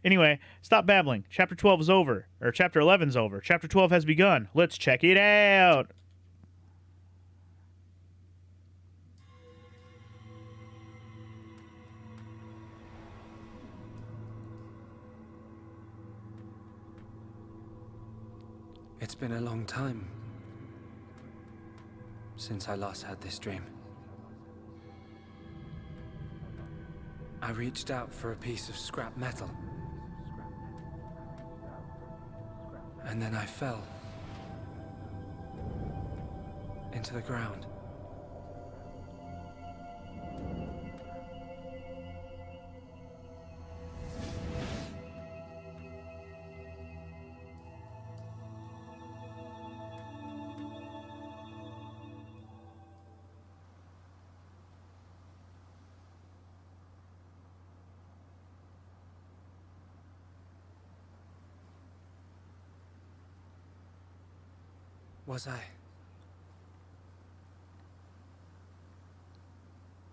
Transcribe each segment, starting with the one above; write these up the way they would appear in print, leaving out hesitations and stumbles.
Anyway, stop babbling. Chapter 12 is over. Or Chapter 11 is over. Chapter 12 has begun. Let's check it out. It's been a long time since I last had this dream. I reached out for a piece of scrap metal. And then I fell into the ground.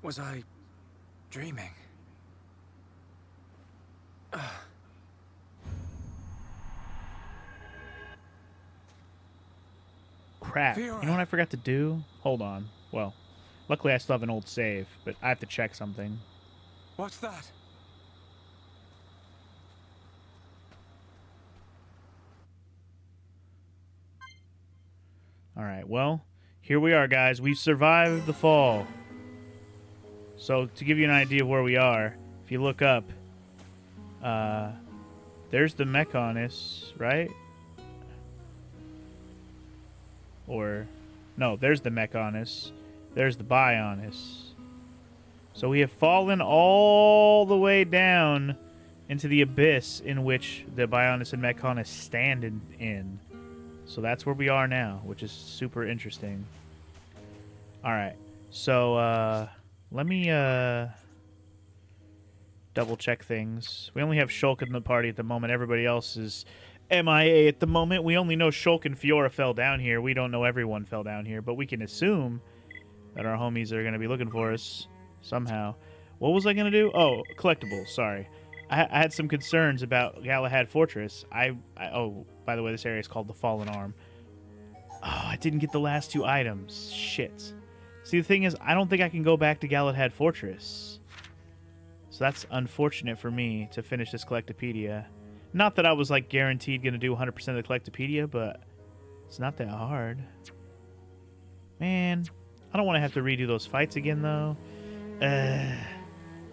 Was I dreaming? Crap. You know what I forgot to do? Hold on. Well, luckily I still have an old save, but I have to check something. What's that? Alright, well, here we are, guys. We've survived the fall. So, to give you an idea of where we are, if you look up, there's the Mechonis, right? Or, no, there's the Mechonis. There's the Bionis. So we have fallen all the way down into the abyss in which the Bionis and Mechonis stand in. So that's where we are now, which is super interesting. Alright, so, let me, double check things. We only have Shulk in the party at the moment. Everybody else is MIA at the moment. We only know Shulk and Fiora fell down here. We don't know everyone fell down here, but we can assume that our homies are going to be looking for us somehow. What was I going to do? Oh, collectibles, sorry. I had some concerns about Galahad Fortress. Oh, by the way, this area is called the Fallen Arm. Oh, I didn't get the last two items. Shit. See, the thing is, I don't think I can go back to Galahad Fortress. So that's unfortunate for me to finish this Collectopedia. Not that I was, like, guaranteed going to do 100% of the Collectopedia, but it's not that hard. Man, I don't want to have to redo those fights again, though.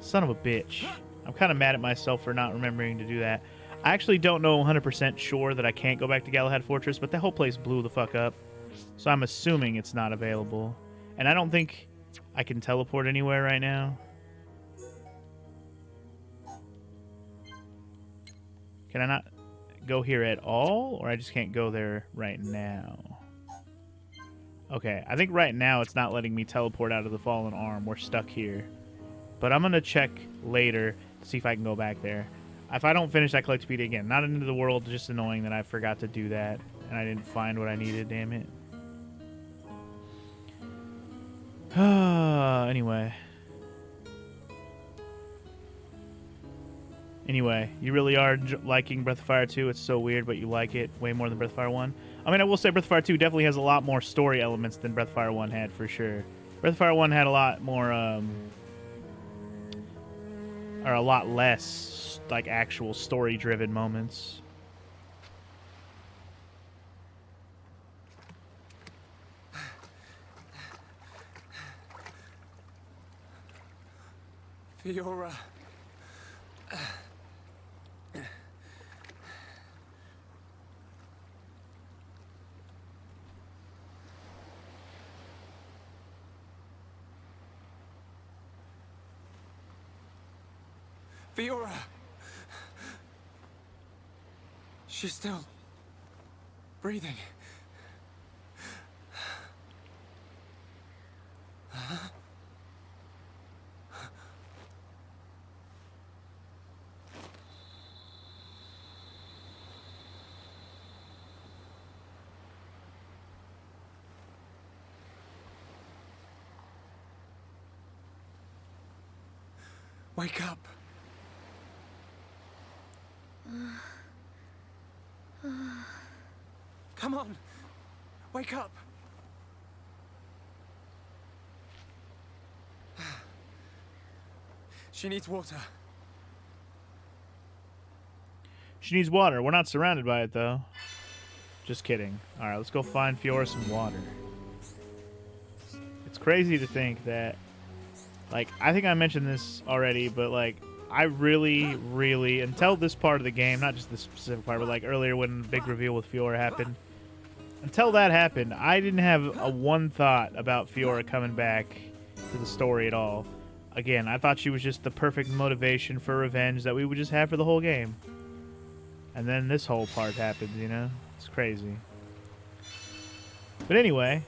Son of a bitch. I'm kind of mad at myself for not remembering to do that. I actually don't know 100% sure that I can't go back to Galahad Fortress, but that whole place blew the fuck up. So I'm assuming it's not available. And I don't think I can teleport anywhere right now. Can I not go here at all? Or I just can't go there right now? Okay, I think right now it's not letting me teleport out of the Fallen Arm. We're stuck here. But I'm going to check later to see if I can go back there. If I don't finish that Collectopedia again, not into the world, just annoying that I forgot to do that. And I didn't find what I needed, damn it. Anyway. Anyway, you really are liking Breath of Fire 2. It's so weird, but you like it way more than Breath of Fire 1. I mean, I will say Breath of Fire 2 definitely has a lot more story elements than Breath of Fire 1 had, for sure. Breath of Fire 1 had a lot more, or a lot less, like, actual story-driven moments. Fiora. Fiora. She's still breathing. Wake up. Come on! Wake up! She needs water. She needs water. We're not surrounded by it, though. Just kidding. Alright, let's go find Fiora some water. It's crazy to think that... Like, I think I mentioned this already, but, like, I really, until this part of the game, not just this specific part, but, like, earlier when the big reveal with Fiora happened, until that happened, I didn't have a one thought about Fiora coming back to the story at all. Again, I thought she was just the perfect motivation for revenge that we would just have for the whole game. And then this whole part happens, you know? It's crazy. But anyway,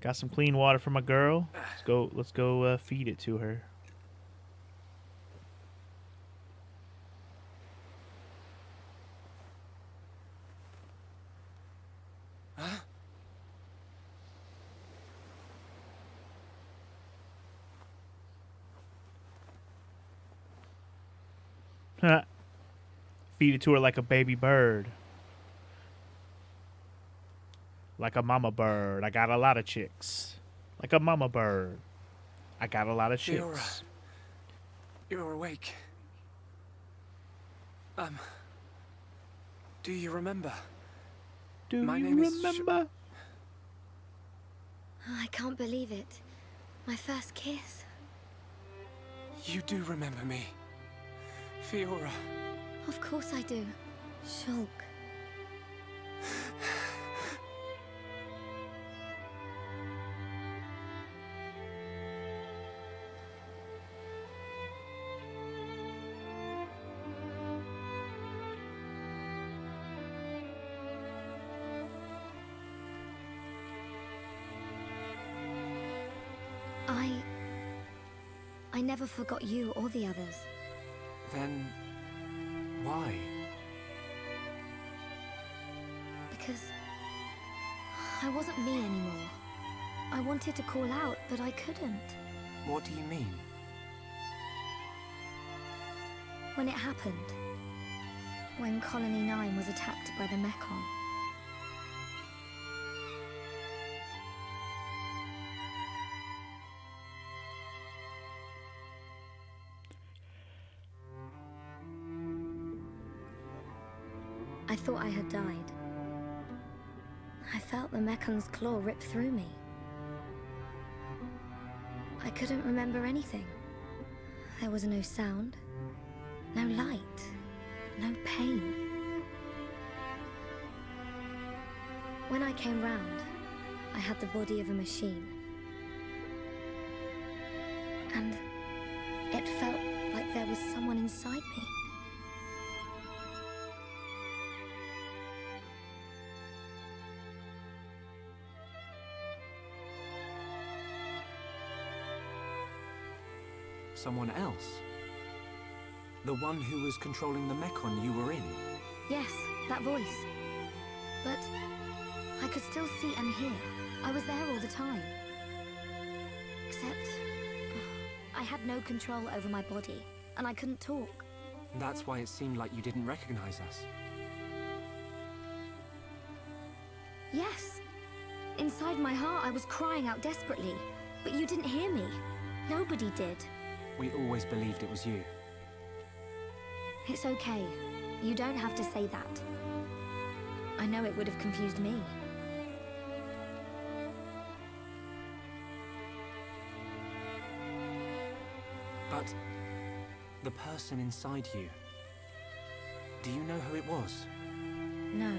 got some clean water for my girl. Let's go feed it to her. Feed it to her like a baby bird. Like a mama bird. I got a lot of chicks. Like a mama bird. I got a lot of chicks. Fiora, you're awake. Do you remember? My name is remember? I can't believe it. My first kiss. You do remember me. Fiora. Of course I do. Shulk. I never forgot you or the others. Then... why? Because I wasn't me anymore. I wanted to call out, but I couldn't. What do you mean? When it happened, when Colony 9 was attacked by the Mechon. I thought I had died. I felt the Mekon's claw rip through me. I couldn't remember anything. There was no sound, no light, no pain. When I came round, I had the body of a machine. And it felt like there was someone inside me. Someone else? The one who was controlling the Mechon you were in? Yes, that voice. But I could still see and hear. I was there all the time. Except I had no control over my body, and I couldn't talk. That's why it seemed like you didn't recognize us. Yes. Inside my heart, I was crying out desperately. But you didn't hear me. Nobody did. We always believed it was you. It's okay. You don't have to say that. I know it would have confused me. But the person inside you, do you know who it was? No.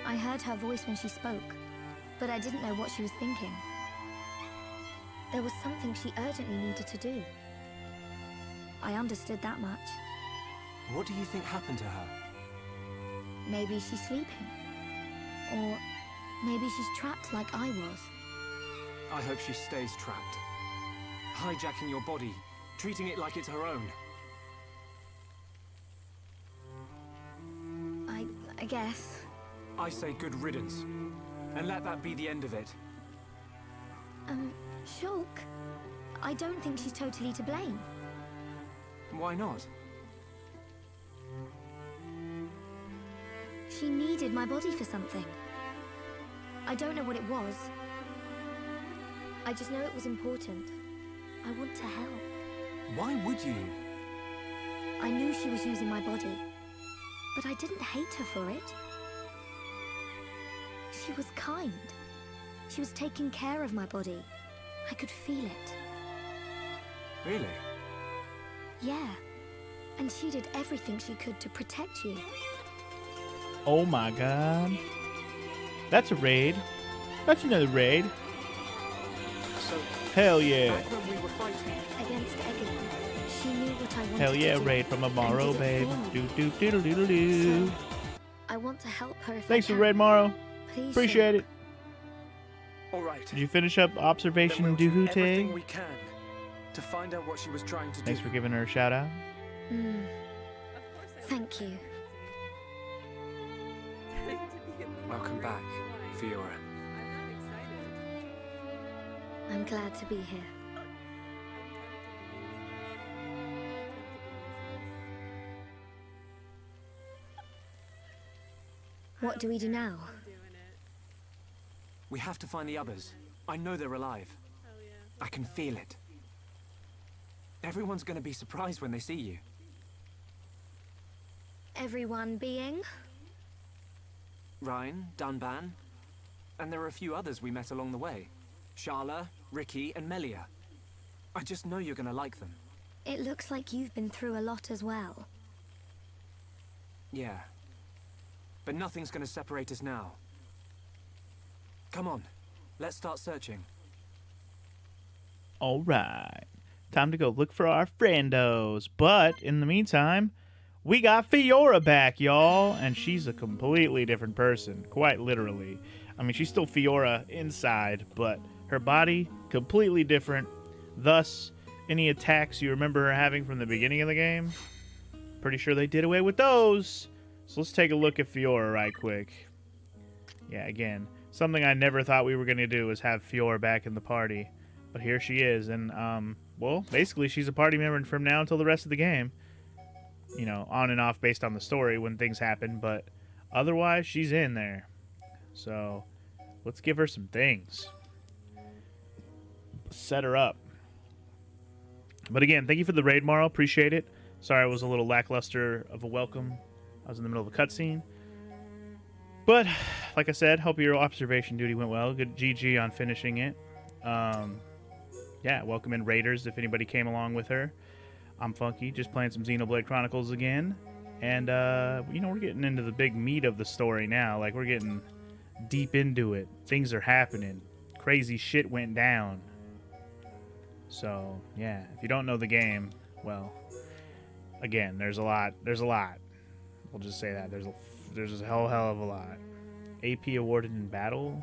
I heard her voice when she spoke, but I didn't know what she was thinking. There was something she urgently needed to do. I understood that much. What do you think happened to her? Maybe she's sleeping. Or maybe she's trapped like I was. I hope she stays trapped. Hijacking your body, treating it like it's her own. I guess. I say good riddance. And let that be the end of it. Shulk, I don't think she's totally to blame. Why not? She needed my body for something. I don't know what it was. I just know it was important. I want to help. Why would you? I knew she was using my body, but I didn't hate her for it. She was kind. She was taking care of my body. I could feel it. Really? Yeah. And she did everything she could to protect you. Oh my god. That's a raid. That's another raid. So, Hell yeah. back when we were fighting, Against Egan, she knew what I wanted Hell yeah, to do. raid from Amaro, and did it babe. for me. Do do do do do do. So, I want to help her if Thanks I for can. raid, Morrow. Please, Appreciate it. all right. Did you finish up Then observation we'll do Doohoo everything Tag? we can to find out what she was trying to Thanks do. for giving her a shout out. Mm. Thank you. Welcome back, Fiora. I'm glad to be here. What do we do now? We have to find the others. I know they're alive. I can feel it. Everyone's gonna be surprised when they see you. Everyone being? Ryan, Dunban, and there are a few others we met along the way. Sharla, Ricky, and Melia. I just know you're gonna like them. It looks like you've been through a lot as well. Yeah. But nothing's gonna separate us now. Come on, let's start searching. All right. Time to go look for our friendos. But in the meantime, we got Fiora back, y'all. And she's a completely different person, quite literally. I mean, she's still Fiora inside, but her body, completely different. Thus, any attacks you remember her having from the beginning of the game, pretty sure they did away with those. So let's take a look at Fiora right quick. Yeah, again, something I never thought we were going to do is have Fiora back in the party. But here she is, and, well, basically she's a party member from now until the rest of the game. You know, on and off based on the story when things happen, but otherwise she's in there. So, let's give her some things. Set her up. But again, thank you for the raid, Marl. Appreciate it. Sorry I was a little lackluster of a welcome. I was in the middle of a cutscene. But, like I said, hope your observation duty went well. Good GG on finishing it. Yeah, welcome in Raiders if anybody came along with her. I'm Funky, just playing some Xenoblade Chronicles again. And, you know, we're getting into the big meat of the story now. Like, we're getting deep into it. Things are happening. Crazy shit went down. So, yeah, if you don't know the game, well, again, there's a lot. There's a lot. We'll just say that. There's a hell of a lot. AP awarded in battle?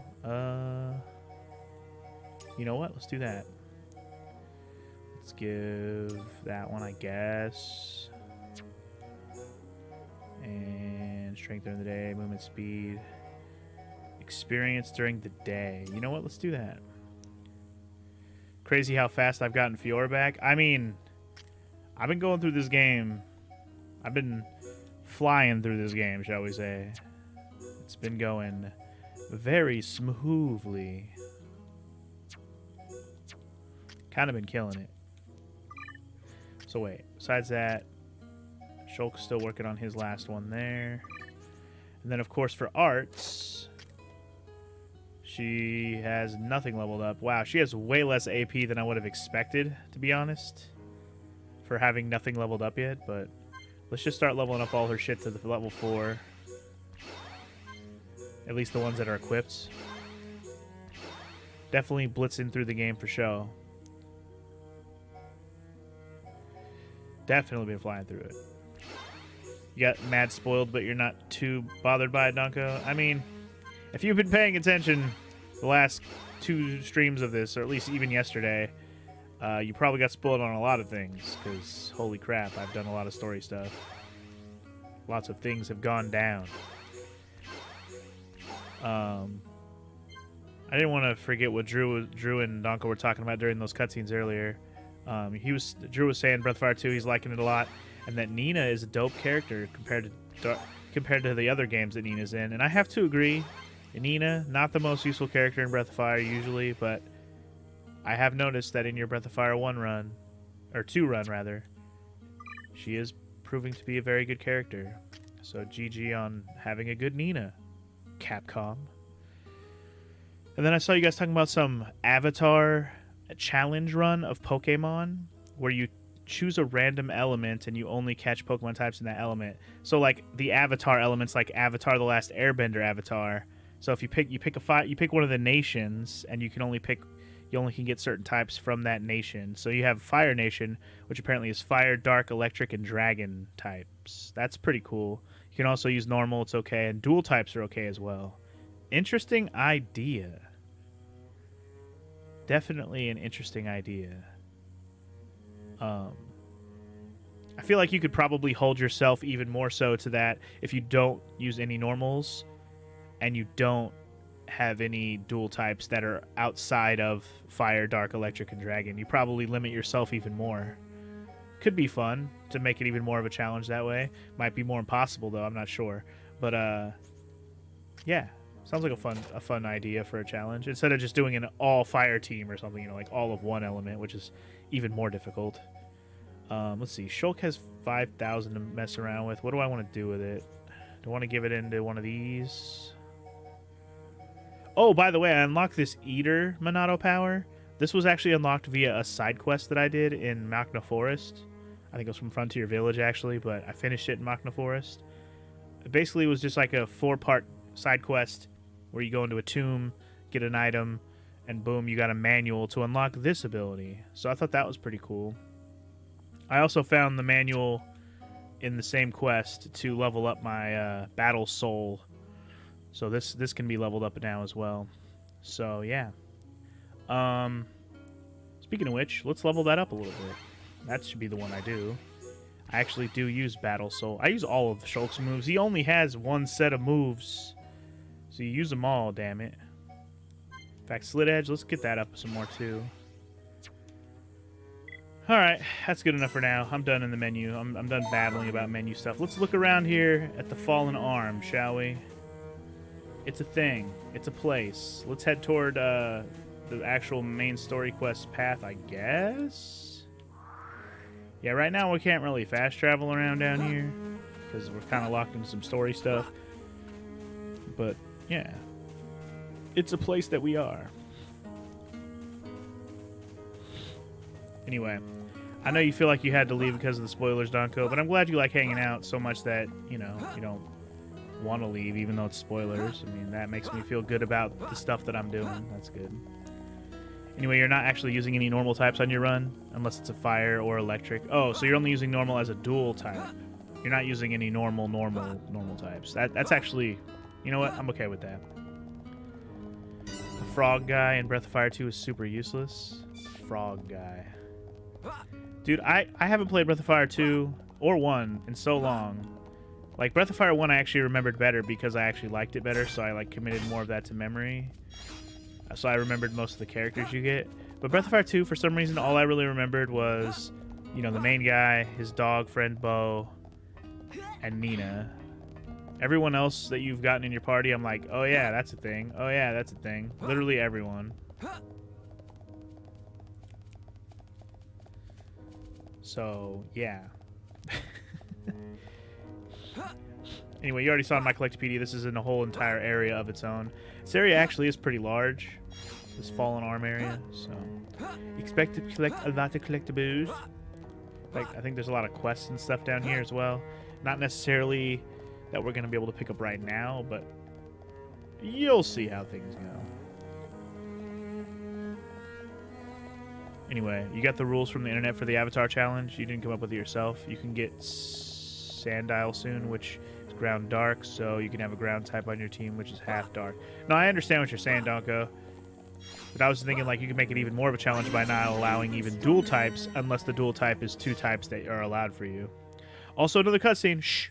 You know what? Let's do that. Let's give that one, I guess. And strength during the day, movement speed, experience during the day. You know what? Let's do that. Crazy how fast I've gotten Fiora back. I mean, I've been going through this game. I've been flying through this game, shall we say. It's been going very smoothly. Kind of been killing it. So wait, besides that, Shulk's still working on his last one there. And then, of course, for arts, she has nothing leveled up. Wow, she has way less AP than I would have expected, to be honest, for having nothing leveled up yet. But let's just start leveling up all her shit to the level 4. At least the ones that are equipped. Definitely blitzing through the game for show. Definitely been flying through it. You got mad spoiled, but you're not too bothered by it, Donko. I mean, if you've been paying attention the last 2 streams of this, or at least even yesterday, you probably got spoiled on a lot of things, because holy crap, I've done a lot of story stuff. Lots of things have gone down. I didn't want to forget what Drew and Donko were talking about during those cutscenes earlier. Drew was saying Breath of Fire 2, he's liking it a lot, and that Nina is a dope character compared to the other games that Nina's in, and I have to agree. Nina, not the most useful character in Breath of Fire usually, but I have noticed that in your Breath of Fire 1 run, or 2 run rather, she is proving to be a very good character. So GG on having a good Nina, Capcom. And then I saw you guys talking about some Avatar challenge run of Pokemon where you choose a random element and you only catch Pokemon types in that element. So like the Avatar elements, like Avatar: The Last Airbender Avatar. So if you pick one of the nations, and you only can get certain types from that nation. So you have Fire Nation, which apparently is Fire, Dark, Electric, and Dragon types. That's pretty cool. You can also use normal, it's okay, and dual types are okay as well. Interesting idea. Definitely an interesting idea. I feel like you could probably hold yourself even more so to that if you don't use any normals and you don't have any dual types that are outside of Fire, Dark, Electric, and Dragon. You probably limit yourself even more. Could be fun to make it even more of a challenge that way. Might be more impossible though, I'm not sure. But yeah, sounds like a fun idea for a challenge instead of just doing an all fire team or something, you know, like all of one element, which is even more difficult. Let's see. Shulk has 5,000 to mess around with. What do I want to do with it? Do I want to give it into one of these? Oh, by the way, I unlocked this Eater Monado power. This was actually unlocked via a side quest that I did in Machna Forest. I think it was from Frontier Village, actually, but I finished it in Machna Forest. It basically was just like a 4-part side quest where you go into a tomb, get an item, and boom, you got a manual to unlock this ability. So I thought that was pretty cool. I also found the manual in the same quest to level up my Battle Soul. So this can be leveled up now as well. So yeah. Speaking of which, let's level that up a little bit. That should be the one I do. I actually do use Battle Soul. I use all of Shulk's moves. He only has one set of moves. So you use them all, damn it. In fact, Slit Edge, let's get that up some more too. Alright, that's good enough for now. I'm done in the menu. I'm done babbling about menu stuff. Let's look around here at the Fallen Arm, shall we? It's a thing. It's a place. Let's head toward the actual main story quest path, I guess? Yeah, right now we can't really fast travel around down here because we're kind of locked into some story stuff. But, yeah. It's a place that we are. Anyway, I know you feel like you had to leave because of the spoilers, Donko, but I'm glad you like hanging out so much that, you know, you don't want to leave even though it's spoilers. I mean, that makes me feel good about the stuff that I'm doing. That's good. Anyway, you're not actually using any normal types on your run unless it's a fire or electric. Oh, so you're only using normal as a dual type. You're not using any normal types. That's actually, you know what? I'm okay with that. The frog guy in Breath of Fire 2 is super useless. Frog guy. Dude, I haven't played Breath of Fire 2 or 1 in so long. Like, Breath of Fire 1 I actually remembered better because I actually liked it better, so I, like, committed more of that to memory. So I remembered most of the characters you get. But Breath of Fire 2, for some reason, all I really remembered was, you know, the main guy, his dog friend Bo, and Nina. Everyone else that you've gotten in your party, I'm like, oh yeah, that's a thing. Oh yeah, that's a thing. Literally everyone. So, yeah. Anyway, you already saw in my Collectopedia, this is in a whole entire area of its own. This area actually is pretty large. This Fallen Arm area, so expect to collect a lot of collectibles. Like, I think there's a lot of quests and stuff down here as well. Not necessarily that we're going to be able to pick up right now, but you'll see how things go. Anyway, you got the rules from the internet for the Avatar Challenge. You didn't come up with it yourself. You can get Sandile soon, which is ground dark, so you can have a ground type on your team, which is half dark. No, I understand what you're saying, Donko. But I was thinking, like, you can make it even more of a challenge by not allowing even dual types, unless the dual type is 2 types that are allowed for you. Also, another cutscene. Shh.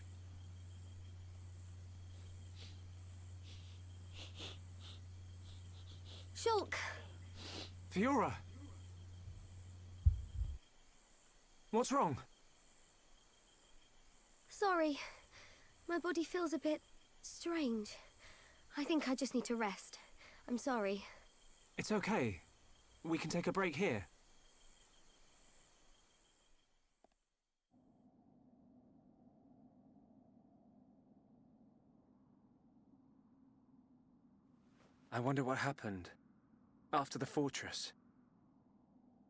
Shulk! Fiora! What's wrong? Sorry. My body feels a bit strange. I think I just need to rest. I'm sorry. It's okay. We can take a break here. I wonder what happened after the fortress.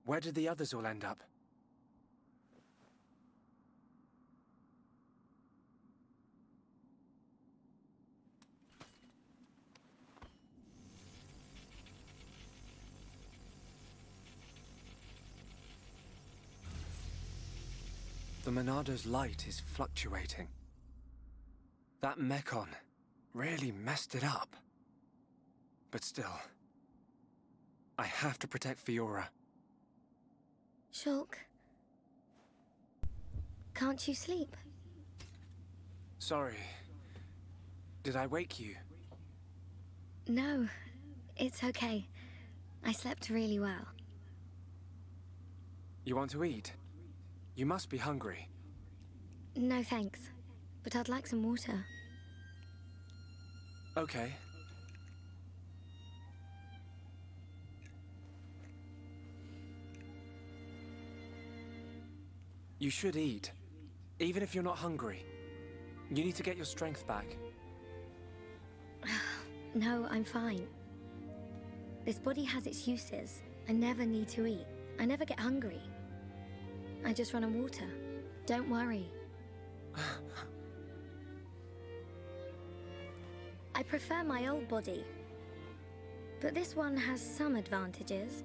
Where did the others all end up? The Monado's light is fluctuating. That Mekon really messed it up. But still, I have to protect Fiora. Shulk, can't you sleep? Sorry. Did I wake you? No, it's okay. I slept really well. You want to eat? You must be hungry. No thanks, but I'd like some water. Okay. You should eat, even if you're not hungry. You need to get your strength back. No, I'm fine. This body has its uses. I never need to eat. I never get hungry. I just run on water. Don't worry. I prefer my old body, but this one has some advantages.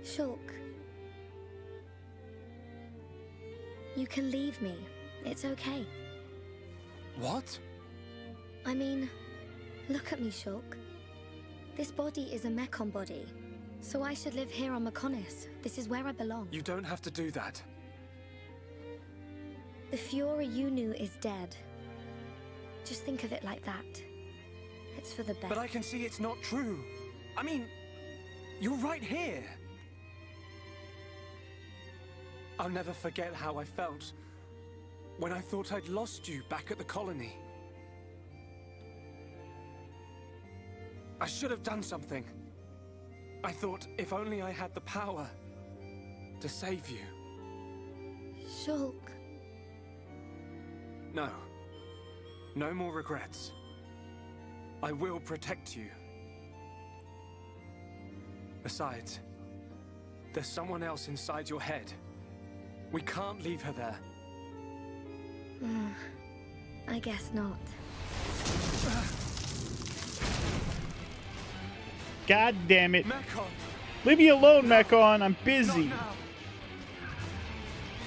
Shulk, you can leave me. It's okay. What? I mean, look at me, Shulk. This body is a Mekon body, so I should live here on Mekonis. This is where I belong. You don't have to do that. The Fiora you knew is dead. Just think of it like that. It's for the best. But I can see it's not true. I mean, you're right here. I'll never forget how I felt when I thought I'd lost you back at the colony. I should have done something. I thought if only I had the power to save you. Shulk. No. No more regrets. I will protect you. Besides, there's someone else inside your head. We can't leave her there. I guess not. God damn it. Mekon! Leave me alone, Mekon. I'm busy. Not now.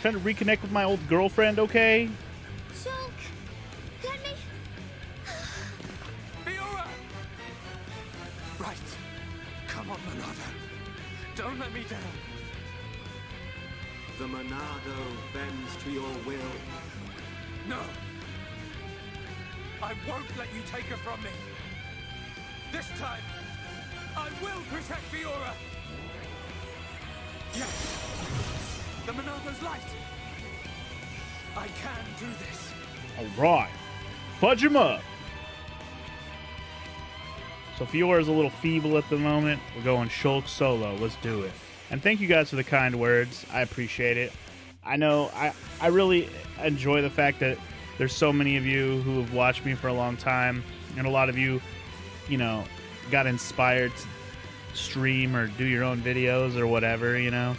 Trying to reconnect with my old girlfriend, okay? Shulk! Let me... Fiora! Right. Come on, Monado. Don't let me down. The Monado bends to your will. No. I won't let you take her from me. This time, I will protect Fiora. Yes. The Monado's light. I can do this. All right. Fudge him up. So Fiora's a little feeble at the moment. We're going Shulk solo. Let's do it. And thank you guys for the kind words. I appreciate it. I know I really enjoy the fact that there's so many of you who have watched me for a long time. And a lot of you, you know, got inspired to stream or do your own videos or whatever, you know.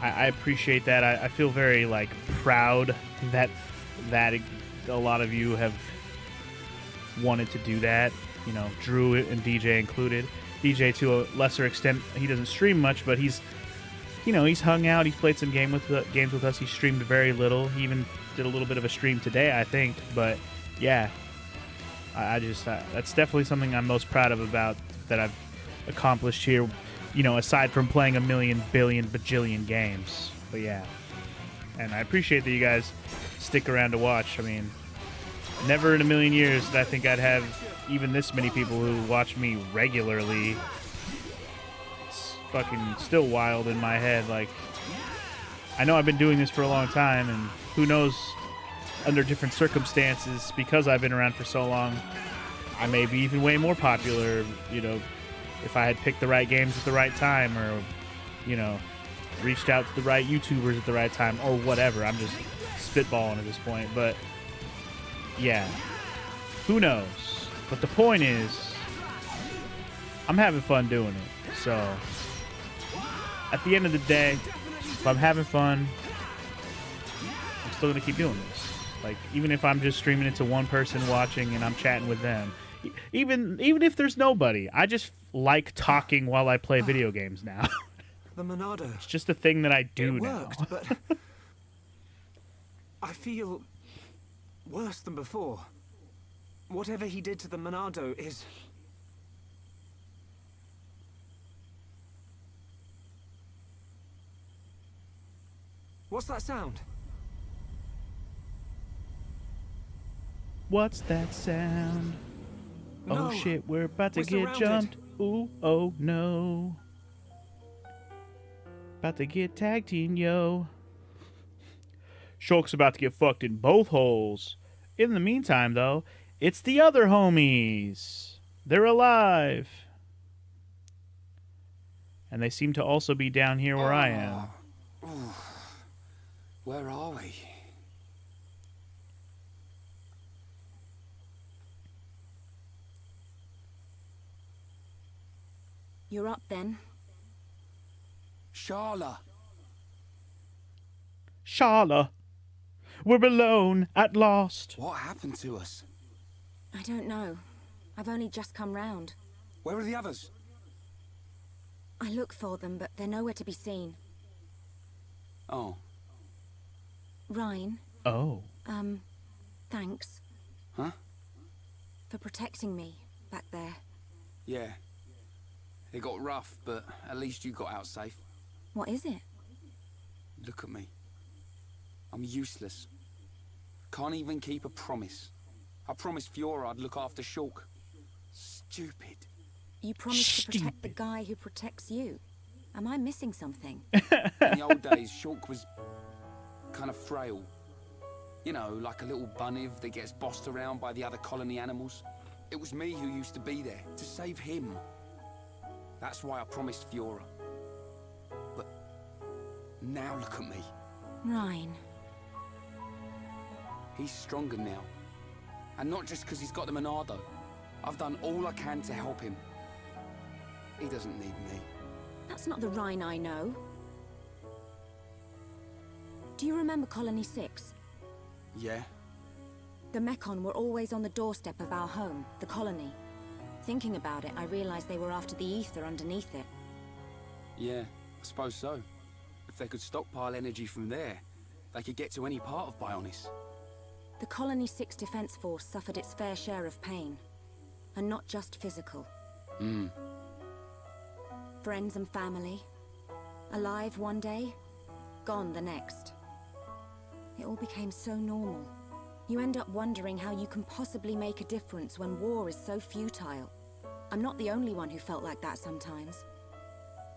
I appreciate that. I feel very, like, proud that a lot of you have wanted to do that. You know, Drew and DJ included. DJ, to a lesser extent, he doesn't stream much, but he's, you know, he's hung out. He's played some games with us. He streamed very little. He even did a little bit of a stream today, I think. But yeah, I just that's definitely something I'm most proud of about that I've accomplished here. You know, aside from playing a million, billion, bajillion games. But yeah, and I appreciate that you guys stick around to watch. I mean, never in a million years did I think I'd have even this many people who watch me regularly. It's fucking still wild in my head. Like, I know I've been doing this for a long time, and who knows, under different circumstances, because I've been around for so long, I may be even way more popular, you know, if I had picked the right games at the right time, or, you know, reached out to the right YouTubers at the right time, or whatever. I'm just spitballing at this point, but yeah, who knows? But the point is, I'm having fun doing it. So at the end of the day, if I'm having fun, I'm still gonna keep doing this. Like, even if I'm just streaming it to one person watching and I'm chatting with them, even if there's nobody, I just like talking while I play video games now. The Monado. It's just a thing that I do It now. worked, but I feel worse than before. Whatever he did to the Monado is... What's that sound? What's that sound? No. Oh shit, we're about to We're get surrounded. jumped. Ooh, oh no. About to get tag team, yo. Shulk's about to get fucked in both holes. In the meantime, though, it's the other homies. They're alive. And they seem to also be down here where I am. Ooh. Where are we? You're up then. Sharla. Sharla, we're alone at last. What happened to us? I don't know. I've only just come round. Where are the others? I look for them, but they're nowhere to be seen. Oh. Ryan, Oh. thanks. Huh? For protecting me back there. Yeah. It got rough, but at least you got out safe. What is it? Look at me. I'm useless. Can't even keep a promise. I promised Fiora I'd look after Shulk. Stupid. You promised to protect the Stupid. guy who protects you. Am I missing something? In the old days, Shulk was kind of frail. You know, like a little bunniv that gets bossed around by the other colony animals. It was me who used to be there, to save him. That's why I promised Fiora. But now look at me. Ryan. He's stronger now. And not just because he's got the Monado. I've done all I can to help him. He doesn't need me. That's not the Ryan I know. Do you remember Colony 6? Yeah? The Mekon were always on the doorstep of our home, the colony. Thinking about it, I realized they were after the ether underneath it. Yeah, I suppose so. If they could stockpile energy from there, they could get to any part of Bionis. The Colony 6 Defense Force suffered its fair share of pain. And not just physical. Friends and family. Alive one day, gone the next. It all became so normal. You end up wondering how you can possibly make a difference when war is so futile. I'm not the only one who felt like that sometimes.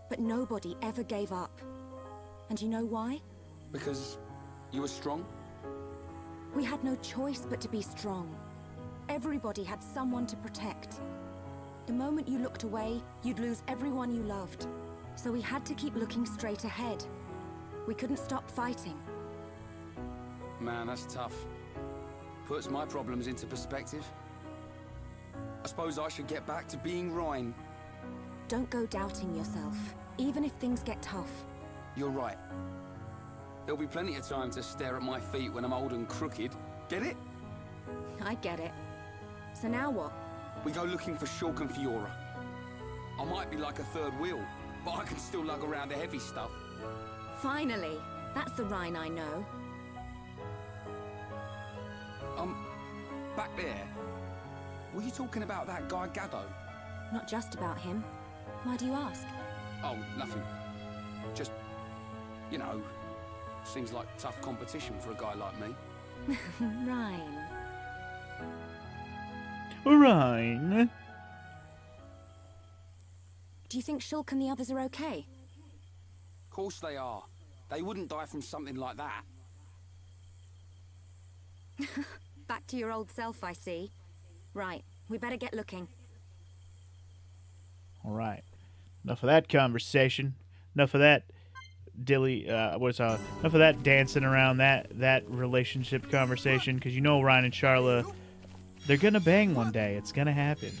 But nobody ever gave up. And you know why? Because you were strong? We had no choice but to be strong. Everybody had someone to protect. The moment you looked away, you'd lose everyone you loved. So we had to keep looking straight ahead. We couldn't stop fighting. Man, that's tough. Puts my problems into perspective. I suppose I should get back to being Ryan. Don't go doubting yourself, even if things get tough. You're right. There'll be plenty of time to stare at my feet when I'm old and crooked. Get it? I get it. So now what? We go looking for Shulk and Fiora. I might be like a third wheel, but I can still lug around the heavy stuff. Finally! That's the Rhine I know. Back there. Were you talking about that guy Gaddo? Not just about him. Why do you ask? Oh, nothing. Just, you know, seems like tough competition for a guy like me. Rhine. Ryan. Do you think Shulk and the others are okay? Of course they are. They wouldn't die from something like that. Back to your old self, I see. Right, we better get looking. All right. Enough of that conversation. Enough of that enough of that dancing around that relationship conversation, because you know Ryan and Charla, they're gonna bang one day. It's gonna happen.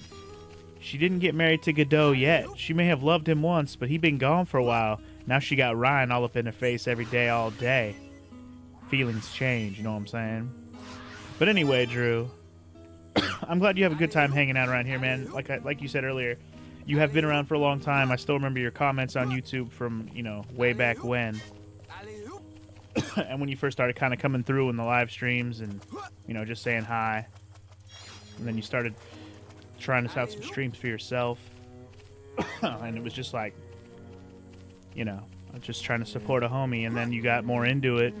She didn't get married to Godot yet. She may have loved him once, but he'd been gone for a while. Now she got Ryan all up in her face every day, all day. Feelings change, you know what I'm saying? But anyway, Drew, I'm glad you have a good time hanging out around here, man. Like you said earlier, you have been around for a long time. I still remember your comments on YouTube from, way back when. And when you first started kind of coming through in the live streams and, just saying hi. And then you started trying to out some streams for yourself. And it was just like, just trying to support a homie. And then you got more into it.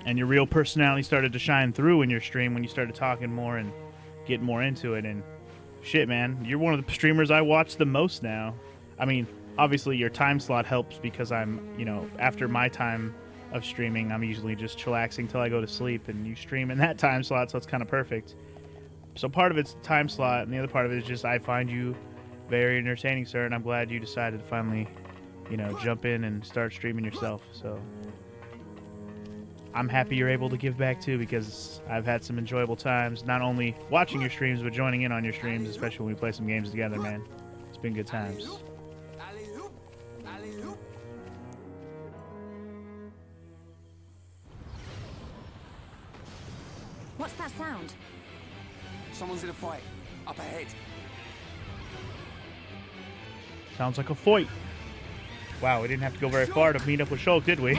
And your real personality started to shine through in your stream when you started talking more and getting more into it. And shit, man, you're one of the streamers I watch the most now. I mean, obviously your time slot helps because I'm, after my time of streaming, I'm usually just chillaxing till I go to sleep, and you stream in that time slot, so it's kind of perfect. So part of it's time slot, and the other part of it is just I find you very entertaining, sir, and I'm glad you decided to finally, jump in and start streaming yourself. So I'm happy you're able to give back too, because I've had some enjoyable times, not only watching your streams, but joining in on your streams, especially when we play some games together, man. It's been good times. What's that sound? Someone's in a fight. Up ahead. Sounds like a fight. Wow, we didn't have to go very far to meet up with Shulk, did we?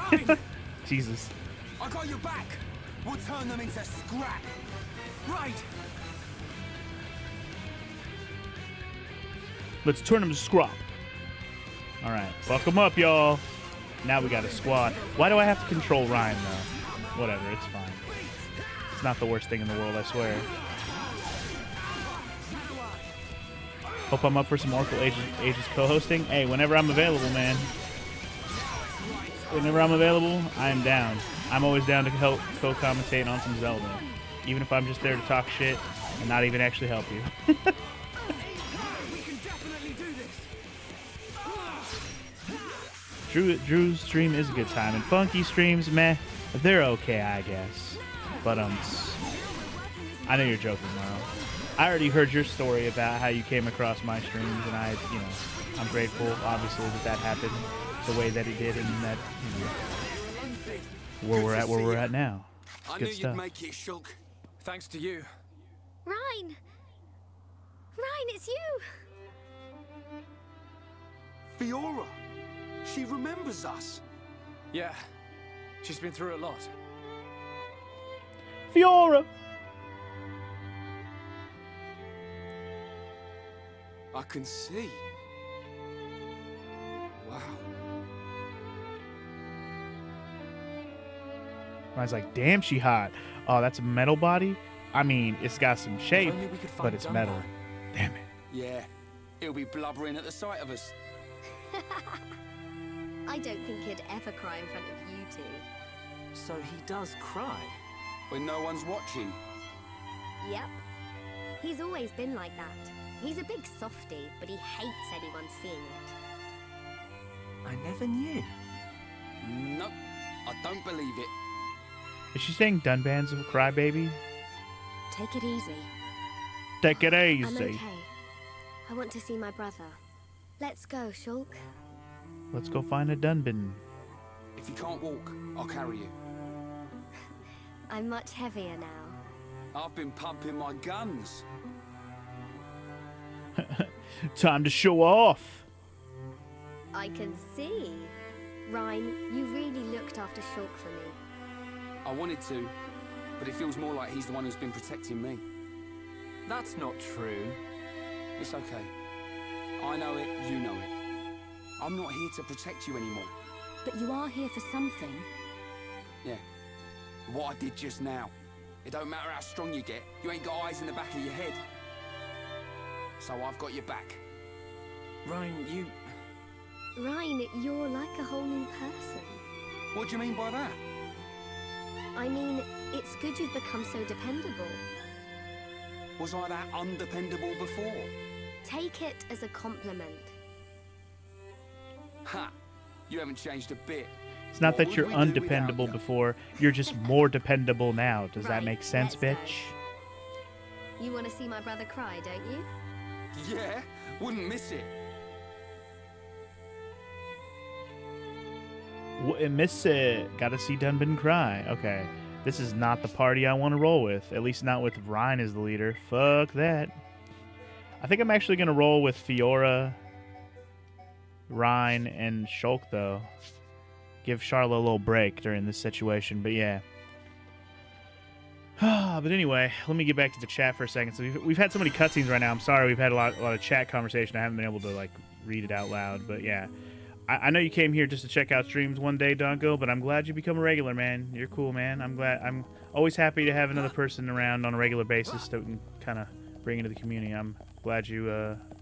Jesus. I got your back. We'll turn them into scrap. Right. Let's turn them to scrap. All right, fuck them up, y'all. Now we got a squad. Why do I have to control Ryan, though? Whatever, it's fine. It's not the worst thing in the world, I swear. Hope I'm up for some Oracle Ages co-hosting. Hey, whenever I'm available, man. Whenever I'm available, I'm down. I'm always down to help co-commentate on some Zelda. Even if I'm just there to talk shit and not even actually help you. We can definitely do this. Drew's stream is a good time. And Funky streams, meh, they're okay, I guess. But, I know you're joking, Maro. I already heard your story about how you came across my streams, and I'm grateful, obviously, that happened the way that it did, and that, where we're at now. It's good stuff. You'd make it, Shulk. Thanks to you. Ryan! Ryan, it's you! Fiora. She remembers us. Yeah. She's been through a lot. Fiora! I can see. Wow. Ryan's like, damn, she hot. Oh, that's a metal body? I mean, it's got some shape, If only we could but find it's Dunbar. metal. Damn it. Yeah. He'll be blubbering at the sight of us. I don't think he'd ever cry in front of you two. So he does cry. When no one's watching. Yep. He's always been like that. He's a big softie, but he hates anyone seeing it. I never knew. Nope. I don't believe it. Is she saying Dunban's a crybaby? Take it easy. Take it I'm easy. okay. I want to see my brother. Let's go, Shulk. Let's go find a Dunban. If you can't walk, I'll carry you. I'm much heavier now. I've been pumping my guns. Time to show off. I can see. Ryan, you really looked after Shulk for me. I wanted to, but it feels more like he's the one who's been protecting me. That's not true. It's okay. I know it, you know it. I'm not here to protect you anymore. But you are here for something. Yeah. What I did just now. It don't matter how strong you get, you ain't got eyes in the back of your head. So I've got your back. Ryan, you... Ryan, you're like a whole new person. What do you mean by that? I mean, it's good you've become so dependable. Was I that undependable before? Take it as a compliment. Ha! You haven't changed a bit. It's not What that would you're we do undependable without you? before. You're just more dependable now. Does that Right, make sense, let's go. bitch? You want to see my brother cry, don't you? Yeah, wouldn't miss it. Miss it. Gotta see Dunban cry. Okay. This is not the party I want to roll with. At least not with Ryan as the leader. Fuck that. I think I'm actually going to roll with Fiora, Ryan, and Shulk, though. Give Charlotte a little break during this situation. But yeah. But anyway, let me get back to the chat for a second. So we've had so many cutscenes right now. I'm sorry we've had a lot of chat conversation. I haven't been able to like read it out loud. But yeah. I know you came here just to check out streams one day, Donko, but I'm glad you become a regular, man. You're cool, man. I'm always happy to have another person around on a regular basis that we can kind of bring into the community. I'm glad you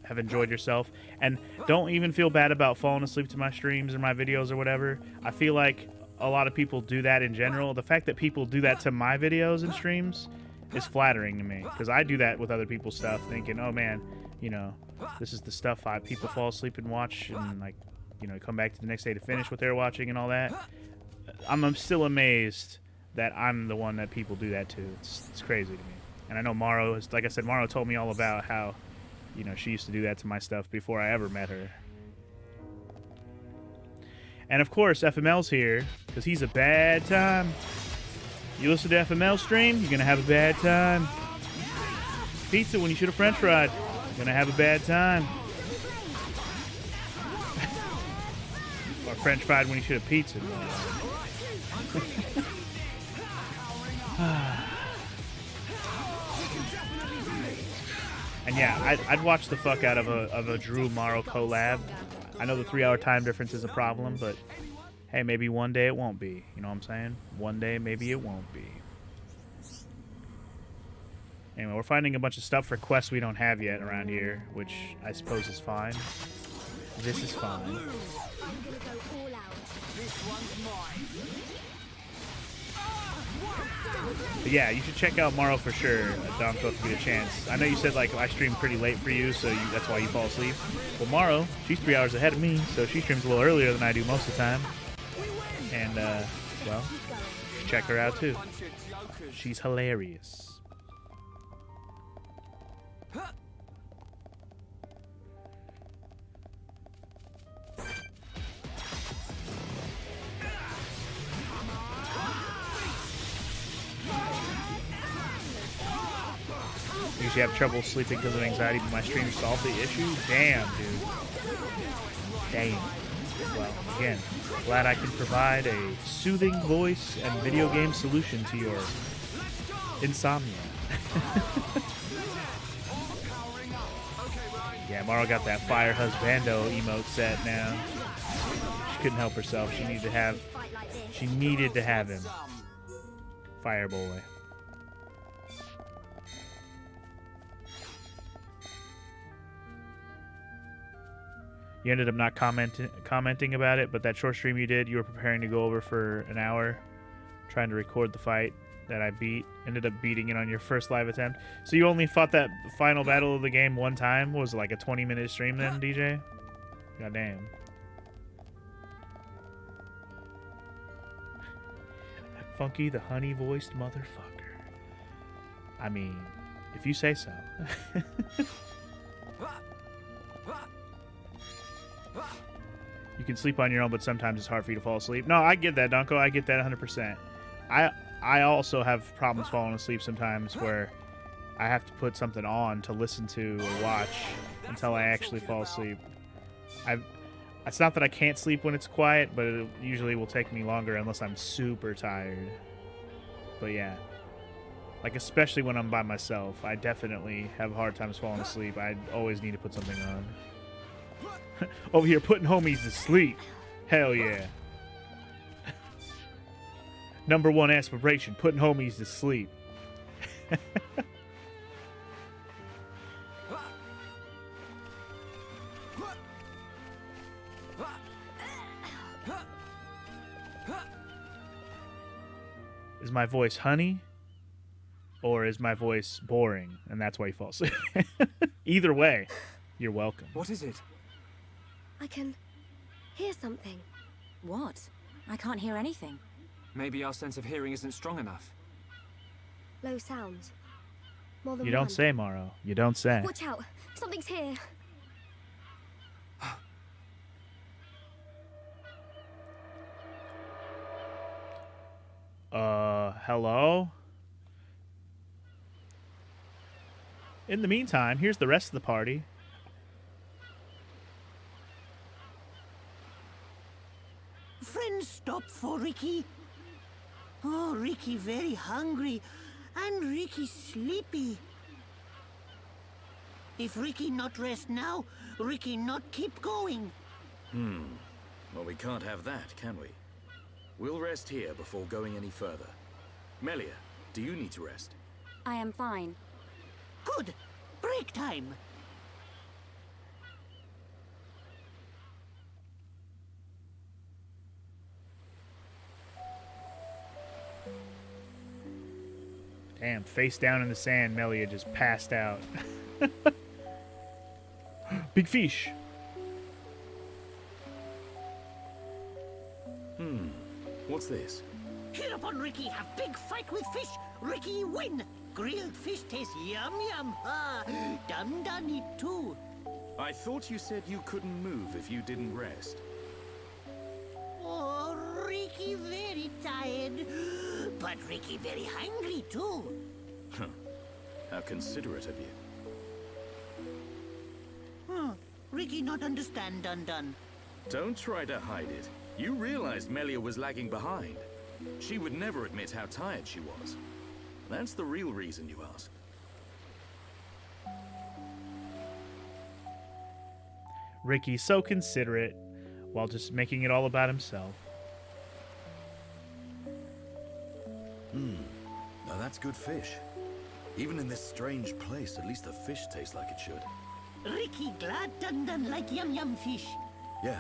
have enjoyed yourself. And don't even feel bad about falling asleep to my streams or my videos or whatever. I feel like a lot of people do that in general. The fact that people do that to my videos and streams is flattering to me, because I do that with other people's stuff, thinking, oh, man, you know, this is the stuff people fall asleep and watch and, like, you know, come back to the next day to finish what they're watching and all that. I'm still amazed that I'm the one that people do that to. It's crazy to me. And I know Maro is, like I said, Maro told me all about how, you know, she used to do that to my stuff before I ever met her. And of course, FML's here because he's a bad time. You listen to FML stream, you're gonna have a bad time. Pizza when you should have French fried, you're gonna have a bad time. Or French fried when you should have pizza. And yeah, I'd watch the fuck out of a Drew Morrow collab. I know the 3-hour time difference is a problem, but hey, maybe one day it won't be. You know what I'm saying? One day maybe it won't be. Anyway, we're finding a bunch of stuff for quests we don't have yet around here, which I suppose is fine. This is fine. I'm gonna go all out. But yeah, you should check out Morrow for sure, Donko, if you get a chance. I know you said like I stream pretty late for you, so that's why you fall asleep. Well, Morrow, she's 3 hours ahead of me, so she streams a little earlier than I do most of the time. And, well, check her out too. She's hilarious. Usually have trouble sleeping because of anxiety, but my stream solved the issue? Damn, dude. Damn. Well, again, glad I can provide a soothing voice and video game solution to your insomnia. Yeah, Mara got that Fire Husbando emote set now. She couldn't help herself. She needed to have him. Fire boy. You ended up not commenting about it, but that short stream you did, you were preparing to go over for an hour, trying to record the fight that I beat. Ended up beating it on your first live attempt. So you only fought that final battle of the game one time? Was it like a 20-minute stream then, DJ? Goddamn. Funky the honey-voiced motherfucker. I mean, if you say so. You can sleep on your own, but sometimes it's hard for you to fall asleep. No, I get that, Donko. I get that 100%. I also have problems falling asleep sometimes where I have to put something on to listen to or watch until I actually fall asleep. It's not that I can't sleep when it's quiet, but it usually will take me longer unless I'm super tired. But yeah. Like, especially when I'm by myself, I definitely have hard times falling asleep. I always need to put something on. Over here putting homies to sleep. Hell yeah. Number one aspiration, putting homies to sleep. Is my voice honey? Or is my voice boring? And that's why he falls asleep. Either way, you're welcome. What is it? I can hear something. What? I can't hear anything. Maybe our sense of hearing isn't strong enough. Low sounds. More than You don't one. say, Morrow. You don't say. Watch out! Something's here. Hello? In the meantime, here's the rest of the party. Friends stop for Ricky. Oh, Ricky very hungry, and Ricky sleepy. If Ricky not rest now, Ricky not keep going. Well, we can't have that, can we? We'll rest here before going any further. Melia, do you need to rest? I am fine. Good. Break time. Damn, face down in the sand, Melia just passed out. Big fish. What's this? Hereupon Ricky have big fight with fish. Ricky win. Grilled fish taste yum yum. Ah, done eat too. I thought you said you couldn't move if you didn't rest. Oh, Ricky very tired, but Ricky very hungry too. How considerate of you. Ricky not understand Dun. Don't try to hide it. You realized Melia was lagging behind. She would never admit how tired she was. That's the real reason you ask. Ricky's so considerate while just making it all about himself. Now that's good fish. Even in this strange place, at least the fish tastes like it should. Ricky glad Dun like yum yum fish. Yeah,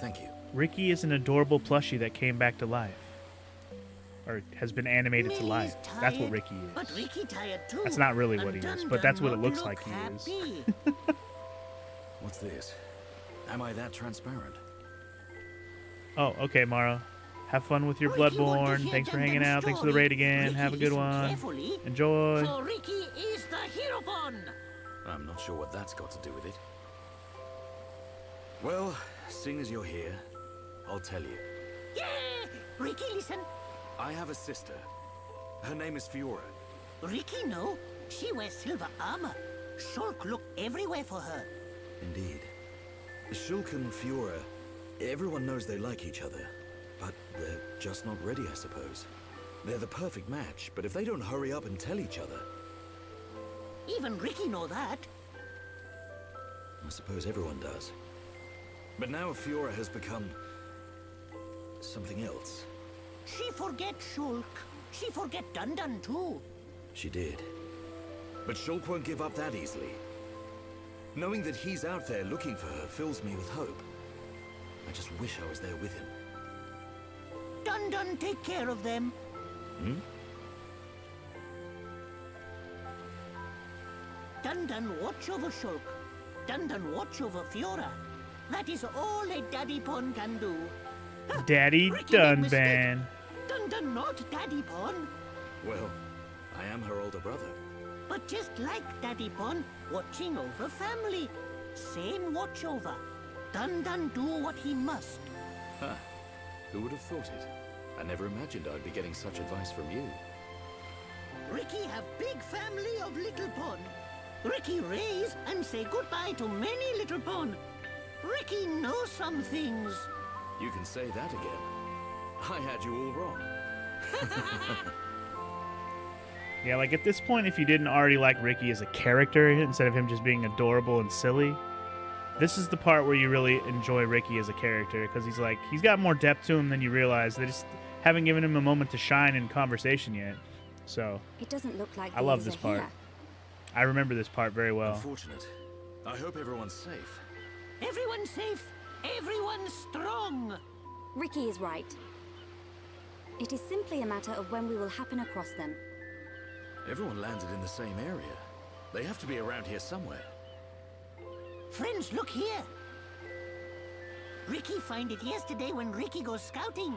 thank you. Ricky is an adorable plushie that came back to life. Or has been animated to Millie's life. That's what tired, Ricky But is. Ricky tired too. That's not really And what he is, Dun but that's what it not looks look like he is. happy. What's this? Am I that transparent? Oh, okay, Morrow. Have fun with your Ricky want to Bloodborne. hear Thanks for Dun hanging Dun's out. Thanks for the story. raid again. Ricky Have a good listen one. carefully, Enjoy. For Ricky is the Hereupon. I'm not sure what that's got to do with it. Well, seeing as you're here, I'll tell you. Yeah! Ricky listen. I have a sister. Her name is Fiora. Ricky know. She wears silver armor. Shulk look everywhere for her. Indeed. Shulk and Fiora, everyone knows they like each other. But they're just not ready, I suppose. They're the perfect match, but if they don't hurry up and tell each other, Even Ricky know that. I suppose everyone does. But now Fiora has become something else. She forget Shulk. She forget Dun too. She did. But Shulk won't give up that easily. Knowing that he's out there looking for her fills me with hope. I just wish I was there with him. Dun take care of them. Dun watch over Shulk. Dun watch over Fiora. That is all a Daddy Pon can do. Daddy Ricky made mistake. Dunban. Dun not Daddy Pon. Well, I am her older brother. But just like Daddy Pon, watching over family. Same watch over. Dun do what he must. Huh. Who would have thought it? I never imagined I'd be getting such advice from you. Ricky have big family of little pon. Ricky raise and say goodbye to many little pon. Ricky knows some things. You can say that again. I had you all wrong. Yeah, like at this point, if you didn't already like Ricky as a character, instead of him just being adorable and silly, this is the part where you really enjoy Ricky as a character, because he's got more depth to him than you realize. They just haven't given him a moment to shine in conversation yet. So It doesn't look like I love these this are part. here. I remember this part very well. Unfortunate. I hope everyone's safe. Everyone safe. Everyone strong. Ricky is right. It is simply a matter of when we will happen across them. Everyone landed in the same area. They have to be around here somewhere. Friends, look here. Ricky find it yesterday when Ricky goes scouting.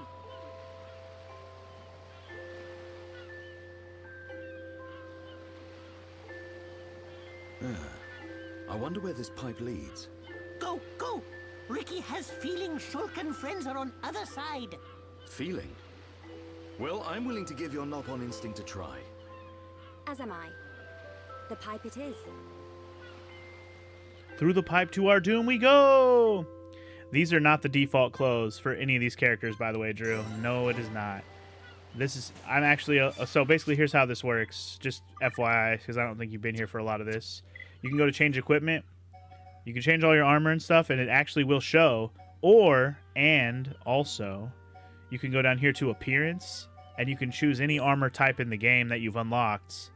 I wonder where this pipe leads. Go, go! Ricky has feeling Shulk and friends are on other side. Feeling? Well, I'm willing to give your knock-on instinct a try. As am I. The pipe it is. Through the pipe to our doom we go! These are not the default clothes for any of these characters, by the way, Drew. No, it is not. This is... I'm actually... so basically, here's how this works. Just FYI, because I don't think you've been here for a lot of this. You can go to change equipment. You can change all your armor and stuff, and it actually will show. And also, you can go down here to appearance, and you can choose any armor type in the game that you've unlocked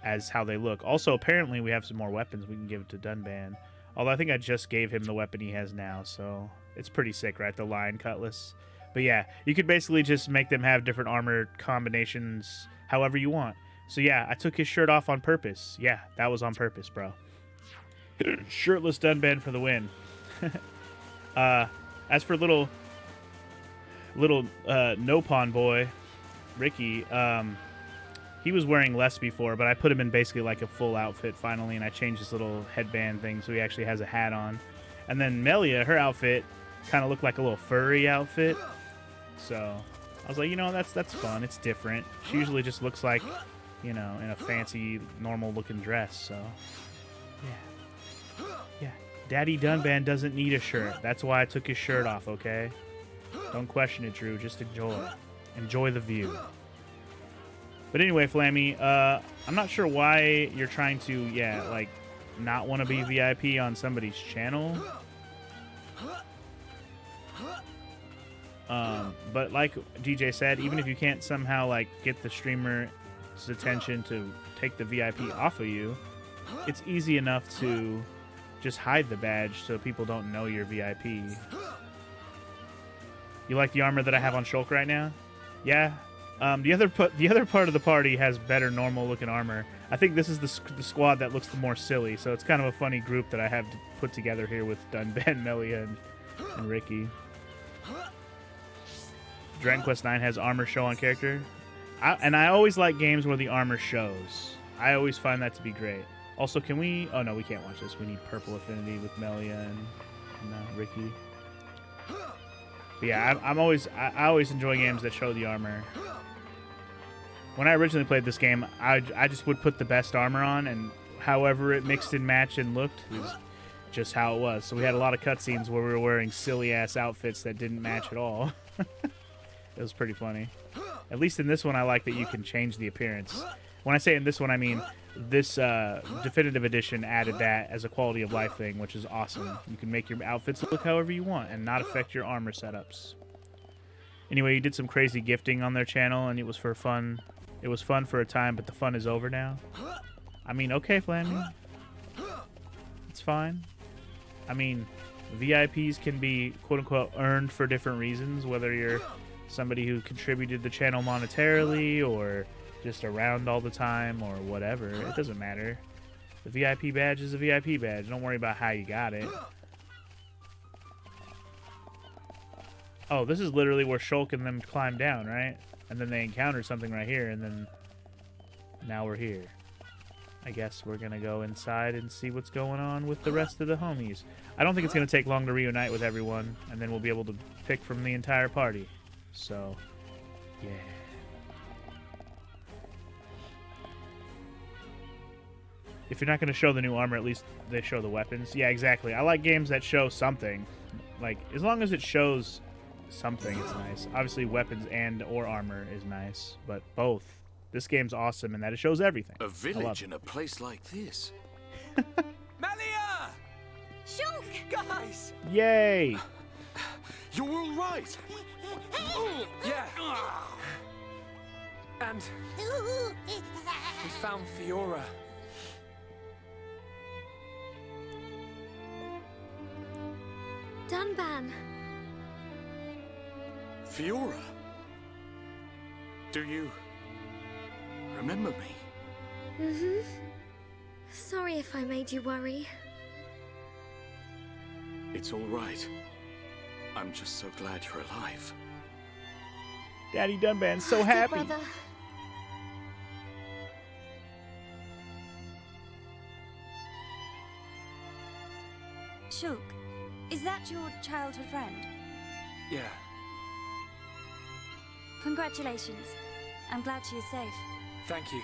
as how they look. Also, apparently, we have some more weapons we can give to Dunban. Although I think I just gave him the weapon he has now, so it's pretty sick, right? The Lion Cutlass. But yeah, you could basically just make them have different armor combinations however you want. So yeah, I took his shirt off on purpose. Yeah, that was on purpose, bro. Shirtless Dunban for the win. As for little no-pawn boy, Ricky, he was wearing less before, but I put him in basically like a full outfit finally, and I changed his little headband thing so he actually has a hat on. And then Melia, her outfit kind of looked like a little furry outfit. So I was like, you know, that's fun. It's different. She usually just looks like, you know, in a fancy, normal-looking dress. So yeah. Daddy Dunban doesn't need a shirt. That's why I took his shirt off. Okay, don't question it, Drew. Just enjoy the view. But anyway, Flammy, I'm not sure why you're trying to, like, not want to be VIP on somebody's channel. But like DJ said, even if you can't somehow, like, get the streamer's attention to take the VIP off of you, it's easy enough to just hide the badge so people don't know you're VIP. You like the armor that I have on Shulk right now? Yeah. The other part of the party has better normal looking armor. I think this is the squad that looks the more silly, so it's kind of a funny group that I have to put together here with Dunban, Melia, and Ricky. Dragon Quest IX has armor show on character. I always like games where the armor shows. I always find that to be great. Also, can we... Oh, no, we can't watch this. We need Purple Affinity with Melia and Ricky. But yeah, I always enjoy games that show the armor. When I originally played this game, I just would put the best armor on, and however it mixed and matched and looked is just how it was. So we had a lot of cutscenes where we were wearing silly-ass outfits that didn't match at all. It was pretty funny. At least in this one, I like that you can change the appearance. When I say in this one, I mean this definitive edition added that as a quality of life thing, which is awesome. You can make your outfits look however you want and not affect your armor setups. Anyway, you did some crazy gifting on their channel, and it was for fun. It was fun for a time, but the fun is over now. I mean, okay, Flammy. It's fine. I mean, VIPs can be, quote-unquote, earned for different reasons, whether you're somebody who contributed the channel monetarily or just around all the time or whatever. It doesn't matter. The VIP badge is a VIP badge. Don't worry about how you got it. Oh, this is literally where Shulk and them climbed down, right? And then they encountered something right here, and then now we're here. I guess we're going to go inside and see what's going on with the rest of the homies. I don't think it's going to take long to reunite with everyone, and then we'll be able to pick from the entire party. So, yeah. If you're not going to show the new armor, at least they show the weapons. Yeah, exactly. I like games that show something. Like, as long as it shows something, it's nice. Obviously, weapons and or armor is nice, but both. This game's awesome in that it shows everything. A village in a place like this. Melia! Shulk! Guys! Yay! You're all right. Yeah. And we found Fiora. Dunban. Fiora. Do you remember me? Mm-hmm. Sorry if I made you worry. It's all right. I'm just so glad you're alive. Daddy Dunban's so Dear happy. brother. Shulk, is that your childhood friend? Yeah. Congratulations. I'm glad she is safe. Thank you.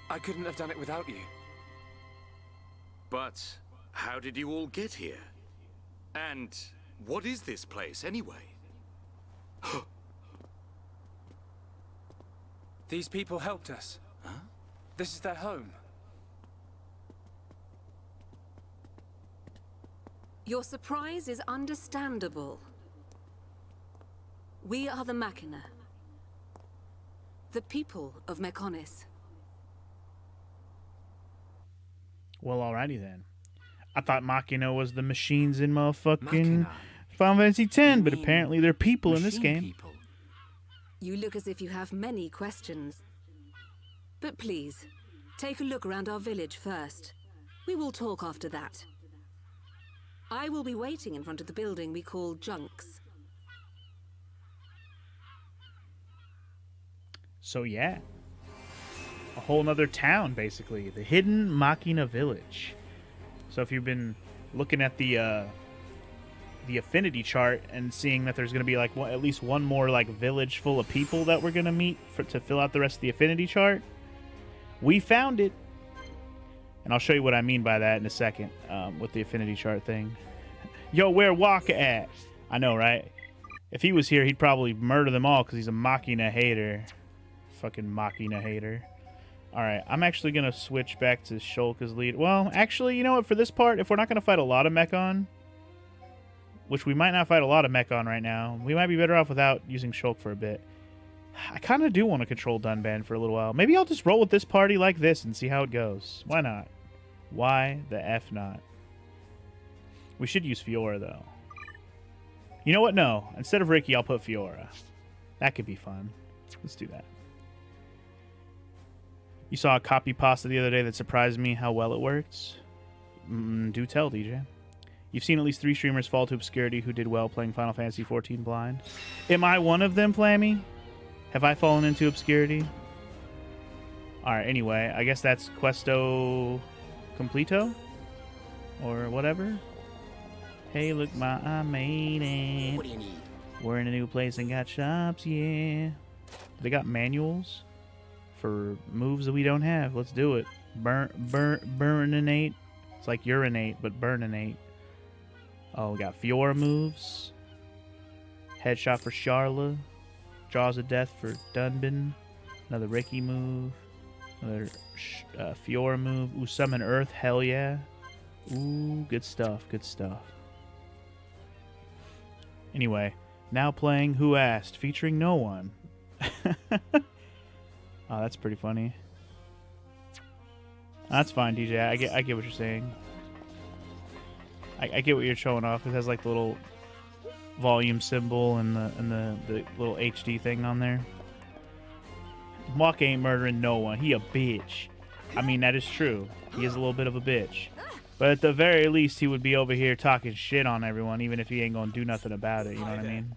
I couldn't have done it without you. But how did you all get here? And what is this place, anyway? These people helped us. Huh? This is their home. Your surprise is understandable. We are the Machina. The people of Mechonis. Well, alrighty then. I thought Machina was the machines in motherfucking Machina? Final Fantasy X, You but mean apparently they're people in this Machine game. people? You look as if you have many questions. But please, take a look around our village first. We will talk after that. I will be waiting in front of the building we call Junks. So yeah, a whole nother town basically, the hidden Machina village. So if you've been looking at the affinity chart and seeing that there's going to be like at least one more like village full of people that we're going to meet to fill out the rest of the affinity chart, we found it. And I'll show you what I mean by that in a second with the affinity chart thing. Yo, where Waka at? I know, right? If he was here, he'd probably murder them all because he's a Machina hater. Fucking Machina hater. Alright, I'm actually going to switch back to Shulk as lead. Well, actually, you know what? For this part, if we're not going to fight a lot of Mechon, which we might not fight a lot of Mechon right now, we might be better off without using Shulk for a bit. I kind of do want to control Dunban for a little while. Maybe I'll just roll with this party like this and see how it goes. Why not? Why the F not? We should use Fiora, though. You know what? No. Instead of Ricky, I'll put Fiora. That could be fun. Let's do that. You saw a copy pasta the other day that surprised me how well it works. Do tell, DJ. You've seen at least 3 streamers fall to obscurity who did well playing Final Fantasy XIV blind. Am I one of them, Flammy? Have I fallen into obscurity? Alright, anyway, I guess that's Questo Completo? Or whatever? Hey, look, I made it. What do you need? We're in a new place and got shops, yeah. They got manuals for moves that we don't have. Let's do it. Burninate. It's like urinate, but burninate. Oh, we got Fiora moves. Headshot for Charla. Jaws of Death for Dunban. Another Ricky move. Another Fiora move. Ooh, Summon Earth. Hell yeah. Ooh, good stuff. Good stuff. Anyway, now playing Who Asked, featuring no one. Oh, that's pretty funny. That's fine, DJ. I get what you're saying. I get what you're showing off. It has like the little volume symbol and the little HD thing on there. Mock ain't murdering no one. He a bitch. I mean, that is true. He is a little bit of a bitch. But at the very least, he would be over here talking shit on everyone, even if he ain't gonna do nothing about it. You know what I mean?